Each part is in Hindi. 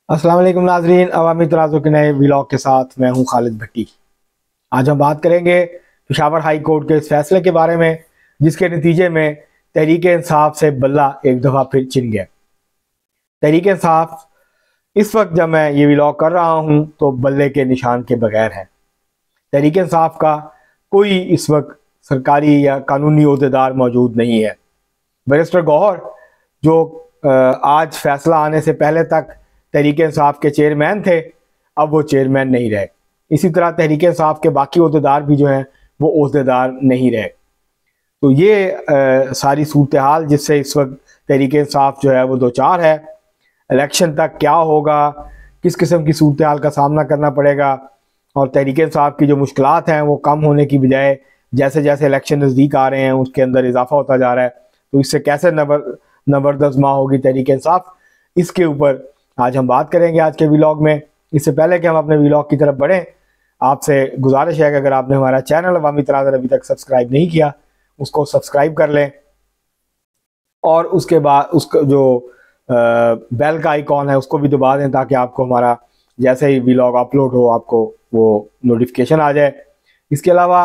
अस्सलाम वालेकुम नाजरीन, अवामी तराजों के नए व्लॉग के साथ मैं हूं खालिद भट्टी। आज हम बात करेंगे पेशावर हाई कोर्ट के इस फैसले के बारे में, जिसके नतीजे में तहरीक इंसाफ से बल्ला एक दफ़ा फिर छिन गया। तहरीक इंसाफ इस वक्त जब मैं ये व्लॉग कर रहा हूं तो बल्ले के निशान के बगैर है। तहरीक इंसाफ का कोई इस वक्त सरकारी या कानूनी अहदेदार मौजूद नहीं है। बैरिस्टर गौहर जो आज फैसला आने से पहले तक तहरीक इंसाफ के चेयरमैन थे, अब वो चेयरमैन नहीं रहे। इसी तरह तहरीक इंसाफ के बाकी अहदेदार भी जो हैं वो अहदेदार नहीं रहे। तो ये सारी सूरत हाल जिससे इस वक्त तहरीक इंसाफ जो है वो दो चार है। इलेक्शन तक क्या होगा, किस किस्म की सूरत हाल का सामना करना पड़ेगा, और तहरीक इंसाफ की जो मुश्किलात हैं वो कम होने की बजाय जैसे जैसे इलेक्शन नज़दीक आ रहे हैं उसके अंदर इजाफा होता जा रहा है। तो इससे कैसे नबरदज़मा होगी तहरीक इंसाफ, इसके ऊपर आज हम बात करेंगे आज के व्लॉग में। इससे पहले कि हम अपने व्लॉग की तरफ बढ़ें, आपसे गुजारिश है कि अगर आपने हमारा चैनल अवामी तनाज़र अभी तक सब्सक्राइब नहीं किया, उसको सब्सक्राइब कर लें, और उसके बाद उसका जो बेल का आइकॉन है उसको भी दबा दें, ताकि आपको हमारा जैसे ही व्लॉग अपलोड हो आपको वो नोटिफिकेशन आ जाए। इसके अलावा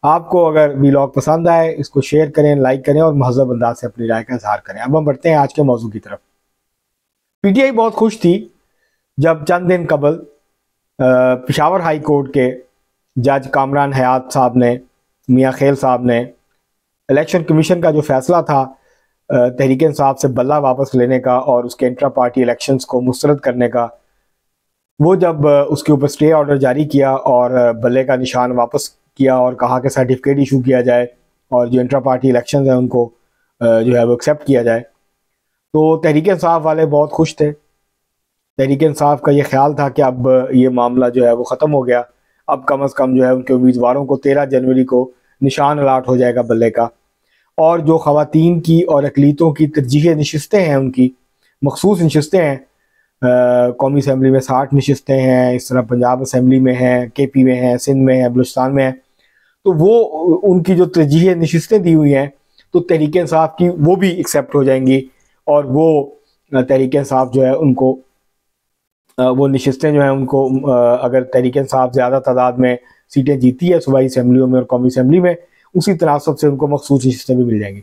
आपको अगर व्लॉग पसंद आए, इसको शेयर करें, लाइक करें और महज़ब अंदाज से अपनी राय का इजहार करें। अब हम बढ़ते हैं आज के मौजू की तरफ। पीटीआई बहुत खुश थी जब चंद दिन कबल पेशावर हाई कोर्ट के जज कामरान हयात साहब ने, मियाँ खेल साहब ने इलेक्शन कमीशन का जो फैसला था तहरीक इंसाफ से बल्ला वापस लेने का और उसके इंट्रा पार्टी इलेक्शंस को मुस्तरद करने का, वो जब उसके ऊपर स्टे ऑर्डर जारी किया और बल्ले का निशान वापस किया और कहा कि सर्टिफिकेट इशू किया जाए और जो इंट्रा पार्टी इलेक्शंस हैं उनको जो है वो एक्सेप्ट किया जाए, तो तहरीक इंसाफ वाले बहुत खुश थे। तहरीक इंसाफ का ये ख्याल था कि अब ये मामला जो है वो ख़त्म हो गया। अब कम अज़ कम जो है उनके उम्मीदवारों को 13 जनवरी को निशान अलाट हो जाएगा बल्ले का, और जो ख़वातीन की और अक़लीतों की तरजीही नशस्तें हैं, उनकी मखसूस नशस्तें हैं, कौमी असम्बली में 60 नशस्तें हैं, इस तरह पंजाब असम्बली में हैं, KP में हैं, सिंध में हैं, बलूचिस्तान में हैं, तो वो उनकी जो तरजीही नशस्तें दी हुई हैं तो तहरीक इंसाफ की वो भी एक्सेप्ट हो जाएंगी, और वो तहरीक इंसाफ जो है उनको वो नशस्तें जो हैं उनको अगर तहरीक इंसाफ ज़्यादा तादाद में सीटें जीती है सूबाई असम्बलियों में और कौमी असम्बली में, उसी तनासब से उनको मखसूस नशस्तें भी मिल जाएंगी।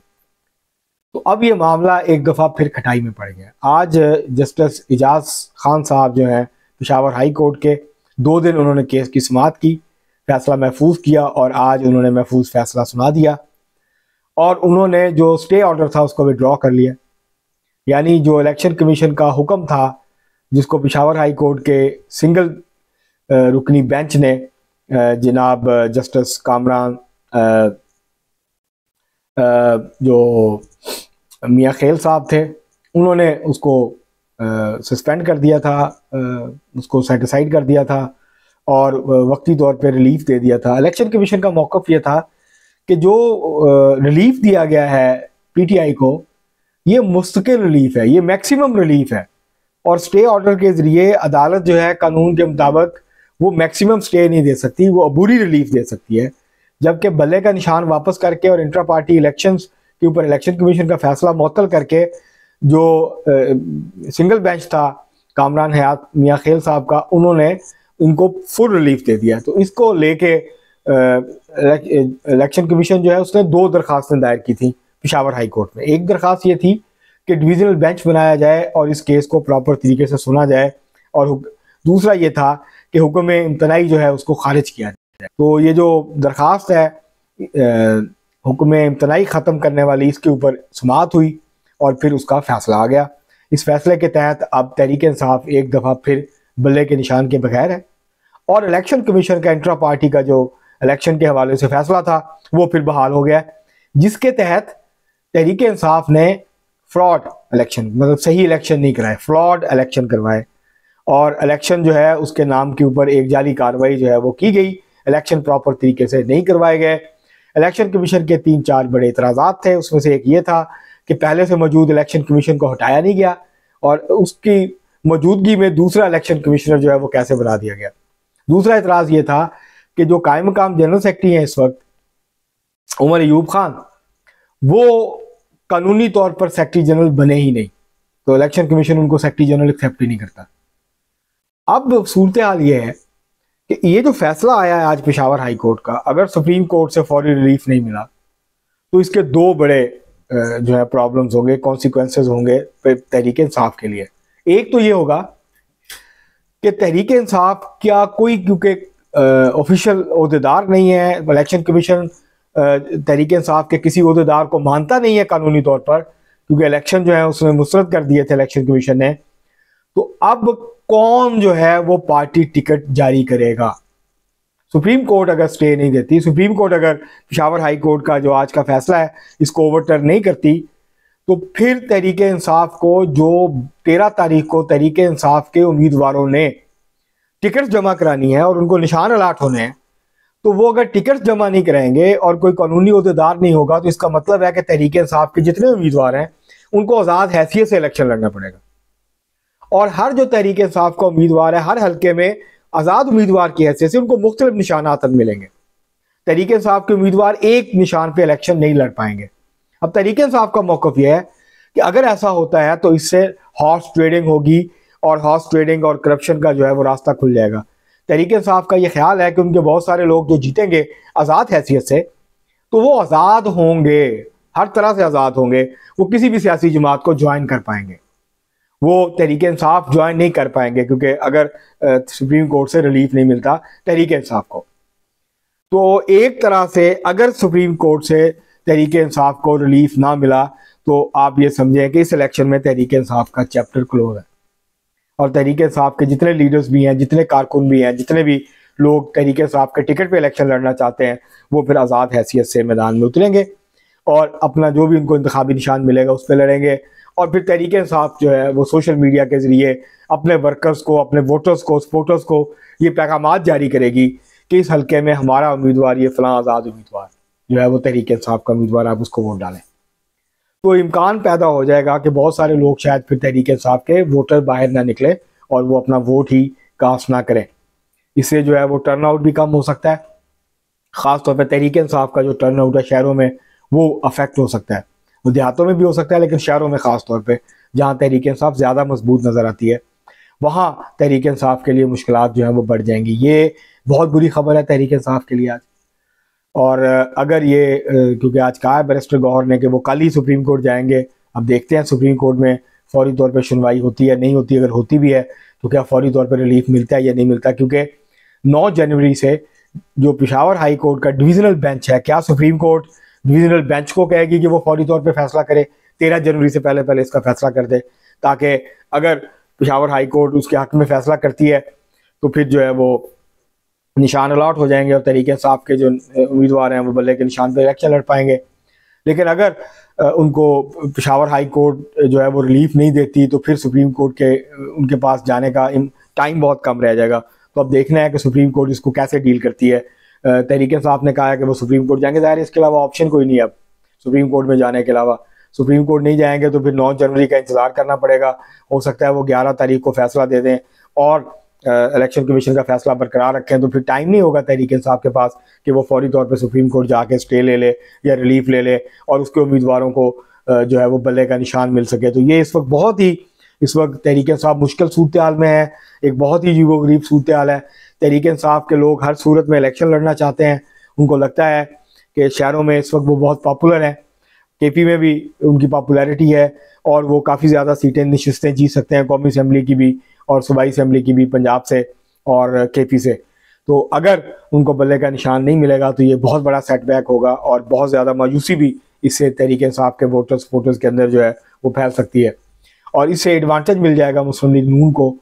तो अब ये मामला एक दफ़ा फिर खटाई में पड़ गया। आज जस्टिस एजाज खान साहब जो हैं पेशावर हाई कोर्ट के, 2 दिन उन्होंने केस की समाअत की, फैसला महफूज किया, और आज उन्होंने महफूज फैसला सुना दिया, और उन्होंने जो स्टे ऑर्डर था उसको विड्रॉ कर लिया। यानी जो इलेक्शन कमीशन का हुक्म था, जिसको पेशावर हाई कोर्ट के सिंगल रुकनी बेंच ने जनाब जस्टिस कामरान जो मियाँ खेल साहब थे, उन्होंने उसको सस्पेंड कर दिया था, उसको सेट असाइड कर दिया था और वक्ती तौर पे रिलीफ दे दिया था। इलेक्शन कमीशन का मौक़िफ़ ये था कि जो रिलीफ दिया गया है PTI को, ये मुस्तकिल रिलीफ है, ये मैक्सिमम रिलीफ है, और स्टे ऑर्डर के ज़रिए अदालत जो है कानून के मुताबिक वो मैक्सिमम स्टे नहीं दे सकती, वो अबूरी रिलीफ दे सकती है। जबकि बल्ले का निशान वापस करके और इंट्रा पार्टी इलेक्शंस के ऊपर इलेक्शन कमीशन का फैसला मुअत्तल करके जो सिंगल बेंच था कामरान हयात मियाँ खेल साहब का, उन्होंने इनको फुल रिलीफ दे दिया। तो इसको लेके इलेक्शन कमीशन जो है उसने 2 दरखास्तें दायर की थी पेशावर हाई कोर्ट में। एक दरखास्त ये थी कि डिवीज़नल बेंच बनाया जाए और इस केस को प्रॉपर तरीके से सुना जाए, और दूसरा ये था कि हुक्म इम्तनाई जो है उसको खारिज किया जाए। तो ये जो दरखास्त है हुक्म इम्तनाई ख़त्म करने वाली, इसके ऊपर समाअत हुई और फिर उसका फ़ैसला आ गया। इस फैसले के तहत अब तहरीक इंसाफ एक दफ़ा फिर बल्ले के निशान के बगैर है, और इलेक्शन कमीशन का इंट्रा पार्टी का जो इलेक्शन के हवाले से फैसला था वो फिर बहाल हो गया, जिसके तहत तहरीक इंसाफ ने फ्रॉड इलेक्शन, मतलब सही इलेक्शन नहीं कराए, फ्रॉड इलेक्शन करवाए, और इलेक्शन जो है उसके नाम के ऊपर एक जाली कार्रवाई जो है वो की गई। इलेक्शन प्रॉपर तरीके से नहीं करवाए गए। इलेक्शन कमीशन के 3-4 बड़े एतराज़ात थे। उसमें से एक ये था कि पहले से मौजूद इलेक्शन कमीशन को हटाया नहीं गया, और उसकी मौजूदगी में दूसरा इलेक्शन कमिश्नर जो है वो कैसे बना दिया गया। दूसरा एतराज़ ये था कि जो कायम मकाम जनरल सेक्रेटरी हैं इस वक्त उमर अयूब खान, वो कानूनी तौर पर सेक्रेटरी जनरल बने ही नहीं, तो इलेक्शन कमीशन उनको सेक्रेटरी जनरल एक्सेप्ट ही नहीं करता। अब सूरत हाल ये है कि ये जो फैसला आया है आज पेशावर हाई कोर्ट का, अगर सुप्रीम कोर्ट से फौरी रिलीफ नहीं मिला तो इसके दो बड़े जो है प्रॉब्लम्स होंगे, कॉन्सिक्वेंसेज होंगे तहरीक इंसाफ के लिए। एक तो ये होगा कि तहरीक इंसाफ क्या कोई, क्योंकि ऑफिशियल ओहदेदार नहीं है, इलेक्शन कमीशन तहरीक इंसाफ के किसी ओहदेदार को मानता नहीं है कानूनी तौर पर, क्योंकि इलेक्शन जो है उसने मुस्तरद कर दिए थे इलेक्शन कमीशन ने। तो अब कौन जो है वो पार्टी टिकट जारी करेगा? सुप्रीम कोर्ट अगर स्टे नहीं देती, सुप्रीम कोर्ट अगर पेशावर हाई कोर्ट का जो आज का फैसला है इसको ओवरटर्न नहीं करती, तो फिर तहरीक इंसाफ को, जो 13 तारीख को तहरीक इंसाफ के उम्मीदवारों ने टिकट जमा करानी है और उनको निशान अलाट होने हैं, तो वो अगर टिकट जमा नहीं कराएंगे और कोई कानूनी ओहदेदार नहीं होगा, तो इसका मतलब है कि तहरीक इंसाफ के जितने उम्मीदवार हैं उनको आज़ाद हैसियत से इलेक्शन लड़ना पड़ेगा। और हर जो तहरीक इंसाफ का उम्मीदवार है, हर हल्के में आज़ाद उम्मीदवार की हैसियत से उनको मुख्तलिफ निशानात मिलेंगे। तहरीक इंसाफ के उम्मीदवार एक निशान पे इलेक्शन नहीं लड़ पाएंगे। अब तहरीक इंसाफ का मौक़िफ़ यह है कि अगर ऐसा होता है तो इससे हॉर्स ट्रेडिंग होगी और हॉर्स ट्रेडिंग और करप्शन का जो है वो रास्ता खुल जाएगा। तहरीक इंसाफ का ये ख्याल है कि उनके बहुत सारे लोग जो जीतेंगे आज़ाद हैसियत से, तो वो आज़ाद होंगे, हर तरह से आज़ाद होंगे, वो किसी भी सियासी जमात को ज्वाइन कर पाएंगे। वो तहरीक इंसाफ ज्वाइन नहीं कर पाएंगे, क्योंकि अगर सुप्रीम कोर्ट से रिलीफ नहीं मिलता तहरीक इंसाफ को। तो एक तरह से अगर सुप्रीम कोर्ट से तहरीक इंसाफ को रिलीफ ना मिला तो आप ये समझें कि इस इलेक्शन में तहरीक इंसाफ का चैप्टर क्लोज है। और तहरीक इंसाफ के जितने लीडर्स भी हैं, जितने कारकुन भी हैं, जितने भी लोग तहरीक इंसाफ के टिकट पे इलेक्शन लड़ना चाहते हैं, वो फिर आज़ाद हैसियत से मैदान में उतरेंगे और अपना जो भी उनको इंतखाबी निशान मिलेगा उस पर लड़ेंगे। और फिर तहरीक इंसाफ जो है वो सोशल मीडिया के ज़रिए अपने वर्कर्स को, अपने वोटर्स को, सपोर्टर्स को ये पैगामात जारी करेगी कि इस हल्के में हमारा उम्मीदवार ये फ़लाँ आज़ाद उम्मीदवार जो है वो तहरीक इंसाफ का उम्मीदवार, आप उसको वोट डालें। तो इम्कान पैदा हो जाएगा कि बहुत सारे लोग शायद फिर तहरीक इंसाफ के वोटर बाहर ना निकले और वो अपना वोट ही कास्ट ना करें। इससे जो है वो टर्न आउट भी कम हो सकता है। ख़ास तौर पर तहरीक इंसाफ का जो टर्न आउट है शहरों में वो अफेक्ट हो सकता है, वो देहातों में भी हो सकता है, लेकिन शहरों में ख़ास तौर पे जहाँ तहरीक इंसाफ ज़्यादा मजबूत नज़र आती है वहाँ तहरीक इंसाफ के लिए मुश्किलात जो हैं वो बढ़ जाएंगी। ये बहुत बुरी खबर है तहरीक इंसाफ के लिए आज। और अगर ये क्योंकि आज कहा है बैरिस्टर गौहर ने कि वो कल ही सुप्रीम कोर्ट जाएंगे, अब देखते हैं सुप्रीम कोर्ट में फौरी तौर पर सुनवाई होती है नहीं होती। अगर होती भी है तो क्या फौरी तौर पर रिलीफ मिलता है या नहीं मिलता, क्योंकि 9 जनवरी से जो पेशावर हाई कोर्ट का डिविजनल बेंच है, क्या सुप्रीम कोर्ट डिविजनल बेंच को कहेगी कि वो फौरी तौर पे फैसला करे, 13 जनवरी से पहले पहले इसका फैसला कर दे, ताकि अगर पेशावर हाई कोर्ट उसके हक में फैसला करती है तो फिर जो है वो निशान अलॉट हो जाएंगे और तहरीक इंसाफ के जो उम्मीदवार हैं वो बल्ले के निशान पर इलेक्शन लड़ पाएंगे। लेकिन अगर उनको पेशावर हाई कोर्ट जो है वो रिलीफ नहीं देती तो फिर सुप्रीम कोर्ट के उनके पास जाने का टाइम बहुत कम रह जाएगा। तो अब देखना है कि सुप्रीम कोर्ट इसको कैसे डील करती है। तहरीक इंसाफ ने कहा है कि वो सुप्रीम कोर्ट जाएंगे, ज़ाहिर है इसके अलावा ऑप्शन कोई नहीं है अब सुप्रीम कोर्ट में जाने के अलावा। सुप्रीम कोर्ट नहीं जाएंगे तो फिर 9 जनवरी का इंतजार करना पड़ेगा। हो सकता है वो 11 तारीख को फैसला दे दें और इलेक्शन कमीशन का फैसला बरकरार रखें, तो फिर टाइम नहीं होगा तहरीक इंसाफ के पास कि वो फौरी तौर पर सुप्रीम कोर्ट जाके स्टे ले ले या रिलीफ ले ले और उसके उम्मीदवारों को जो है वो बल्ले का निशान मिल सके। तो ये इस वक्त तहरीक इंसाफ मुश्किल सूरत हाल में है, एक बहुत ही अजीबो गरीब सूरत हाल है। तहरीक इंसाफ के लोग हर सूरत में इलेक्शन लड़ना चाहते हैं, उनको लगता है कि शहरों में इस वक्त वो बहुत पॉपुलर हैं, केपी में भी उनकी पॉपुलैरिटी है और वो काफ़ी ज़्यादा सीटें नशिस्तें जीत सकते हैं, कौमी असम्बली की भी और सूबाई असम्बली की भी, पंजाब से और केपी से। तो अगर उनको बल्ले का निशान नहीं मिलेगा तो ये बहुत बड़ा सेटबैक होगा और बहुत ज़्यादा मायूसी भी इससे तहरीक इंसाफ के वोटर्स के अंदर जो है वो फैल सकती है और इससे एडवांटेज मिल जाएगा मुस्लिम लीग नून को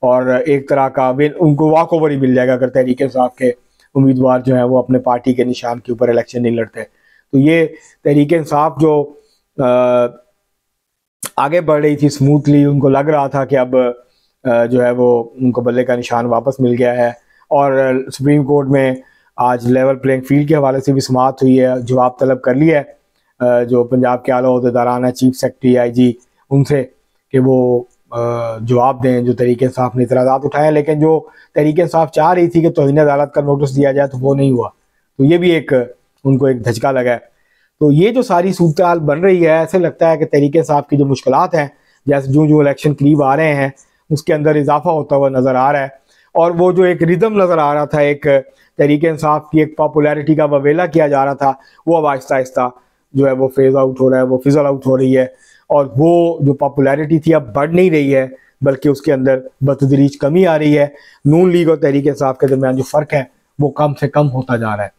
और एक तरह का उनको वॉक ओवर ही मिल जाएगा अगर तहरीक इंसाफ के उम्मीदवार जो है वो अपने पार्टी के निशान के ऊपर इलेक्शन नहीं लड़ते। तो ये तहरीक इंसाफ जो आगे बढ़ रही थी स्मूथली, उनको लग रहा था कि अब जो है वो उनको बल्ले का निशान वापस मिल गया है और सुप्रीम कोर्ट में आज लेवल प्लेइंग फील्ड के हवाले से भी समाअत हुई है, जवाब तलब कर लिया है जो पंजाब के आला ओहदेदारान है, चीफ सेक्रेटरी IG उनसे कि वो जवाब दें जो तहरीक इंसाफ ने इतराज़ात उठाए। लेकिन जो तहरीक इंसाफ चाह रही थी कि तौहीन अदालत का नोटिस दिया जाए तो वो नहीं हुआ, तो ये भी उनको एक धचका लगा है। तो ये जो सारी सूरत हाल बन रही है, ऐसे लगता है कि तहरीक इंसाफ की जो मुश्किलात हैं, जैसे जो इलेक्शन करीब आ रहे हैं उसके अंदर इजाफा होता हुआ नज़र आ रहा है। और वो जो एक रिदम नज़र आ रहा था, एक तहरीक इंसाफ की एक पॉपुलैरिटी का ववेला किया जा रहा था, वो अब आहिस्ता आहिस्ता जो है वो फेज़ आउट हो रहा है, वो फिजल आउट हो रही है। और वो जो पॉपुलैरिटी थी अब बढ़ नहीं रही है, बल्कि उसके अंदर बतदरीज कमी आ रही है। नून लीग और तहरीक इंसाफ के दरमियान जो फ़र्क है वो कम से कम होता जा रहा है।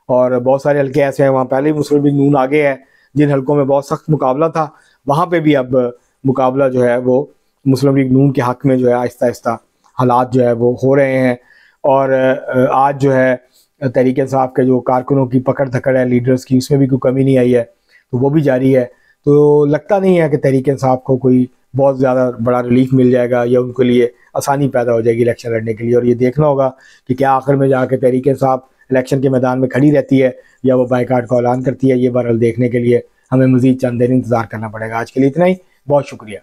और बहुत सारे हल्के ऐसे हैं, वहाँ पहले ही मुस्लिम लीग नून आगे है, जिन हल्कों में बहुत सख्त मुकाबला था वहाँ पे भी अब मुकाबला जो है वो मुस्लिम लीग नून के हक़ में जो है आहिस्ता आहिस्ता हालात जो है वो हो रहे हैं। और आज जो है तहरीक इंसाफ के जो कारकुनों की पकड़ धकड़ है, लीडर्स की, उसमें भी कोई कमी नहीं आई है, तो वो भी जारी है। तो लगता नहीं है कि तहरीक इंसाफ को कोई बहुत ज़्यादा बड़ा रिलीफ मिल जाएगा या उनके लिए आसानी पैदा हो जाएगी इलेक्शन लड़ने के लिए। और ये देखना होगा कि क्या आखिर में जाकर तहरीक इंसाफ इलेक्शन के मैदान में खड़ी रहती है या वो बाइकाट का ऐलान करती है। ये बहरहाल देखने के लिए हमें मज़ीद चंद दिन इंतज़ार करना पड़ेगा। आज के लिए इतना ही, बहुत शुक्रिया।